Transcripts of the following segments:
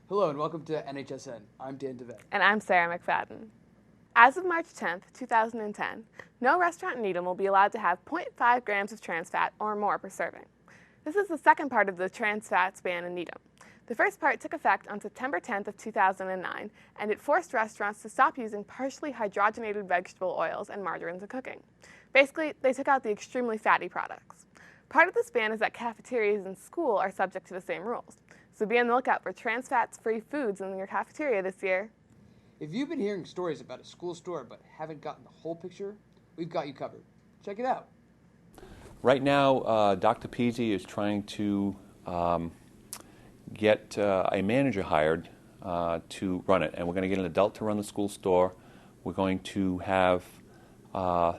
Hello and welcome to NHSN. I'm Dan DeVette. And I'm Sarah McFadden. As of March 10th, 2010, no restaurant in Needham will be allowed to have 0.5 grams of trans fat or more per serving. This is the second part of the trans fats ban in Needham. The first part took effect on September 10th of 2009, and it forced restaurants to stop using partially hydrogenated vegetable oils and margarines in cooking. Basically, they took out the extremely fatty products. Part of this ban is that cafeterias and school are subject to the same rules. So be on the lookout for trans fats-free foods in your cafeteria this year. If you've been hearing stories about a school store but haven't gotten the whole picture, we've got you covered. Check it out. Right now, Dr. Peasy is trying to get a manager hired to run it, and we're going to get an adult to run the school store. We're going to have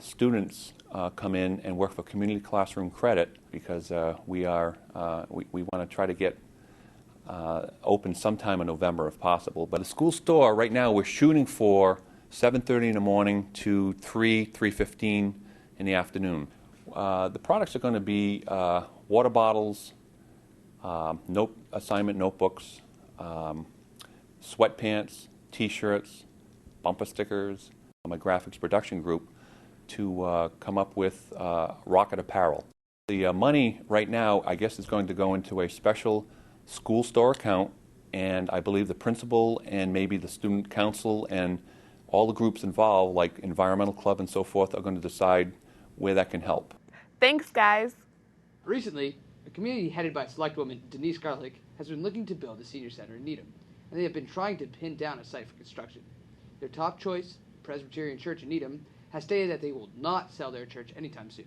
students come in and work for community classroom credit because we want to try to get open sometime in November if possible. But a school store, right now, we're shooting for 7:30 in the morning to 3:15 in the afternoon. The products are going to be water bottles, assignment notebooks, sweatpants, T-shirts, bumper stickers. My graphics production group to come up with Rocket Apparel. The money right now, I guess, is going to go into a special school store account, and I believe the principal and maybe the student council and all the groups involved, like Environmental Club and so forth, are going to decide where that can help. Thanks, guys. Recently, a community headed by Selectwoman Denise Garlick has been looking to build a senior center in Needham, and they have been trying to pin down a site for construction. Their top choice, Presbyterian Church in Needham, has stated that they will not sell their church anytime soon.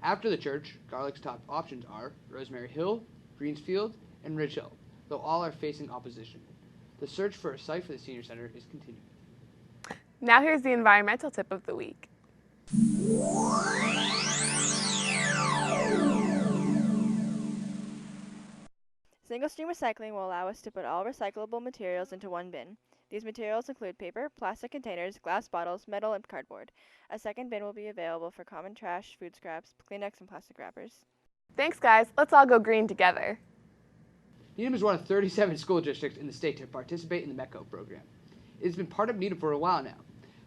After the church, Garlick's top options are Rosemary Hill, Greensfield, and Ridge Hill, though all are facing opposition. The search for a site for the senior center is continuing. Now here's the environmental tip of the week. Single-stream recycling will allow us to put all recyclable materials into one bin. These materials include paper, plastic containers, glass bottles, metal, and cardboard. A second bin will be available for common trash, food scraps, Kleenex, and plastic wrappers. Thanks, guys. Let's all go green together. Needham is one of 37 school districts in the state to participate in the METCO program. It has been part of Needham for a while now.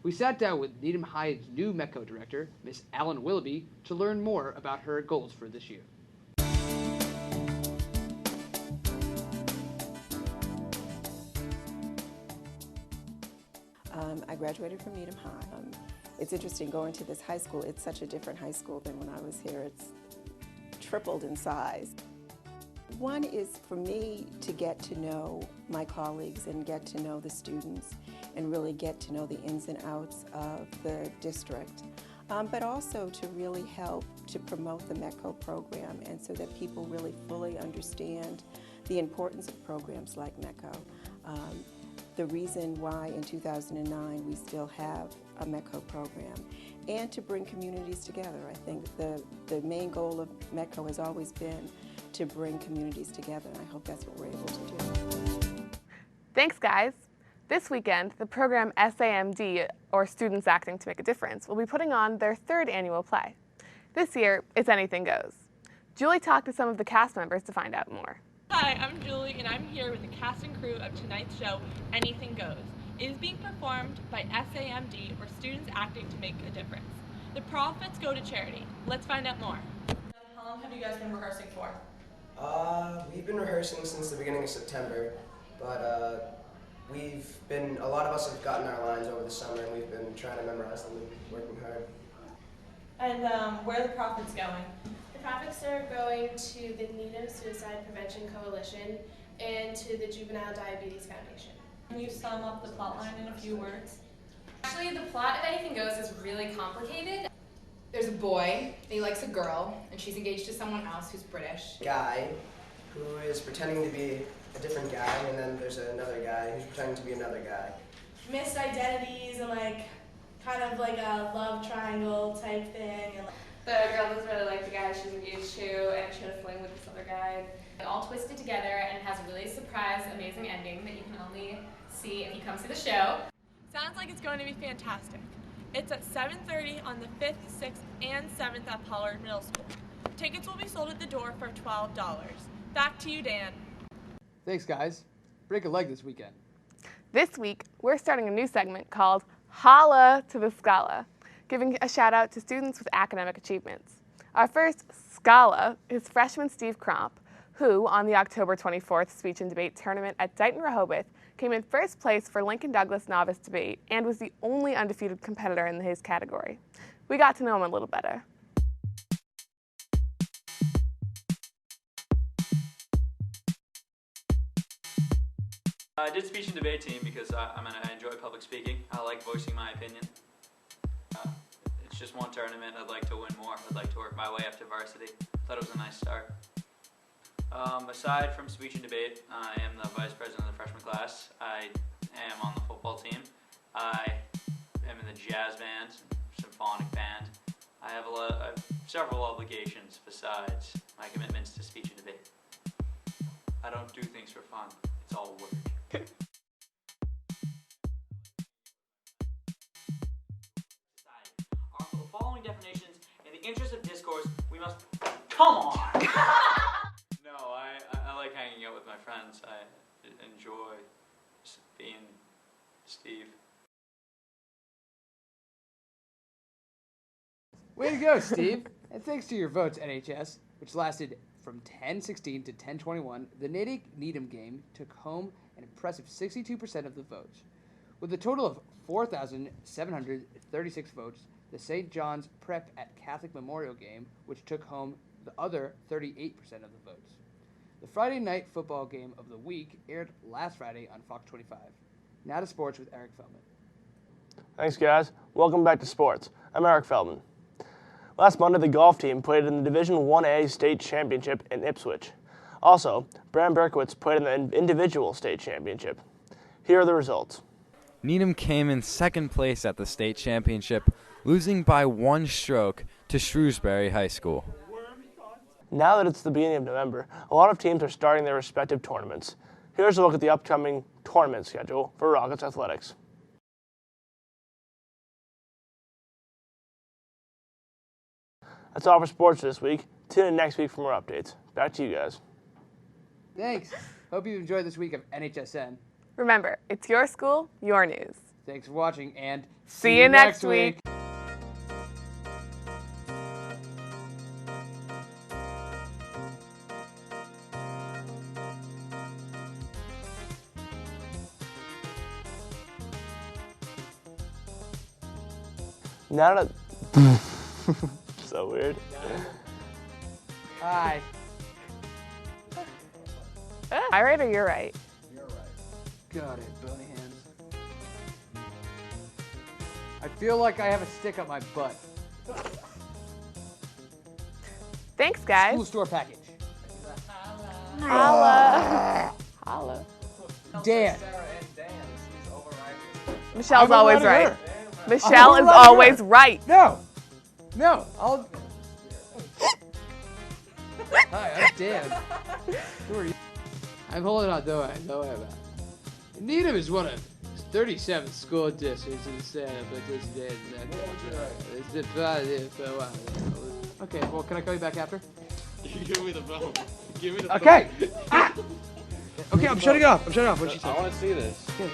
We sat down with Needham High's new METCO director, Miss Ellen Willoughby, to learn more about her goals for this year. I graduated from Needham High. It's interesting going to this high school. It's such a different high school than when I was here. It's tripled in size. One is for me to get to know my colleagues and get to know the students and really get to know the ins and outs of the district, but also to really help to promote the METCO program and so that people really fully understand the importance of programs like METCO. The reason why in 2009 we still have a METCO program, and to bring communities together. I think the main goal of METCO has always been to bring communities together, and I hope that's what we're able to do. Thanks, guys. This weekend, the program SAMD, or Students Acting to Make a Difference, will be putting on their third annual play. This year, it's Anything Goes. Julie talked to some of the cast members to find out more. Hi, I'm Julie, and I'm here with the cast and crew of tonight's show, Anything Goes. It is being performed by SAMD, or Students Acting to Make a Difference. The profits go to charity. Let's find out more. How long have you guys been rehearsing for? We've been rehearsing since the beginning of September, but a lot of us have gotten our lines over the summer, and we've been trying to memorize them and working hard. And where are the profits going? The profits are going to the Needham Suicide Prevention Coalition and to the Juvenile Diabetes Foundation. Can you sum up the plotline in a few words? Actually, the plot of Anything Goes is really complicated. There's a boy, and he likes a girl, and she's engaged to someone else who's British. Guy who is pretending to be a different guy, and then there's another guy who's pretending to be another guy. Missed identities and kind of like a love triangle type thing. And the girl doesn't really like the guy she's engaged to, and she had a fling with this other guy. It all twisted together and has a really surprise, amazing ending that you can only see if you come see the show. Sounds like it's going to be fantastic. It's at 7:30 on the 5th, 6th, and 7th at Pollard Middle School. Tickets will be sold at the door for $12. Back to you, Dan. Thanks, guys. break a leg this weekend. This week, we're starting a new segment called Holla to the Scala, giving a shout out to students with academic achievements. Our first Scala is freshman Steve Cromp, who, on the October 24th speech and debate tournament at Dighton Rehoboth, came in first place for Lincoln Douglas novice debate and was the only undefeated competitor in his category. We got to know him a little better. I did speech and debate team because I enjoy public speaking. I like voicing my opinion. It's just one tournament. I'd like to win more. I'd like to work my way up to varsity. Thought it was a nice start. Aside from speech and debate, I am the vice president of the freshman class. I am on the football team. I am in the jazz band, symphonic band. I have several obligations besides my commitments to speech and debate. I don't do things for fun. It's all work. Are for the following definitions, in the interest of discourse, we must... Come on! No, I like hanging out with my friends. I enjoy being Steve. Way to go, Steve. And thanks to your votes, NHS, which lasted from 10-16 to 10-21, the Natick Needham game took home an impressive 62% of the votes. With a total of 4,736 votes, the St. John's Prep at Catholic Memorial game, which took home the other 38% of the votes. The Friday night football game of the week aired last Friday on Fox 25. Now to sports with Eric Feldman. Thanks, guys. Welcome back to sports. I'm Eric Feldman. Last Monday, the golf team played in the Division 1A state championship in Ipswich. Also, Bram Berkowitz played in the individual state championship. Here are the results. Needham came in second place at the state championship, losing by 1 stroke to Shrewsbury High School. Now that it's the beginning of November, a lot of teams are starting their respective tournaments. Here's a look at the upcoming tournament schedule for Rockets Athletics. That's all for sports this week. Tune in next week for more updates. Back to you guys. Thanks. Hope you enjoyed this week of NHSN. Remember, it's your school, your news. Thanks for watching, and see you next week. Now that... So weird. Hi. I right or you're right? You're right. Got it, bony hands. I feel like I have a stick up my butt. Thanks, guys. School store package. Holla. Holla. Dan. Michelle's always right. Michelle is always right. No. No. I'll... Hi, I'm Dan. Who are you? I'm holding on. Don't worry about it. Needham is one of 37 school districts in the state, but this day Okay, well, can I call you back after? Give me the phone. Give me the Okay. phone. Okay, I'm shutting it off. What did she say? I want to see this. Okay,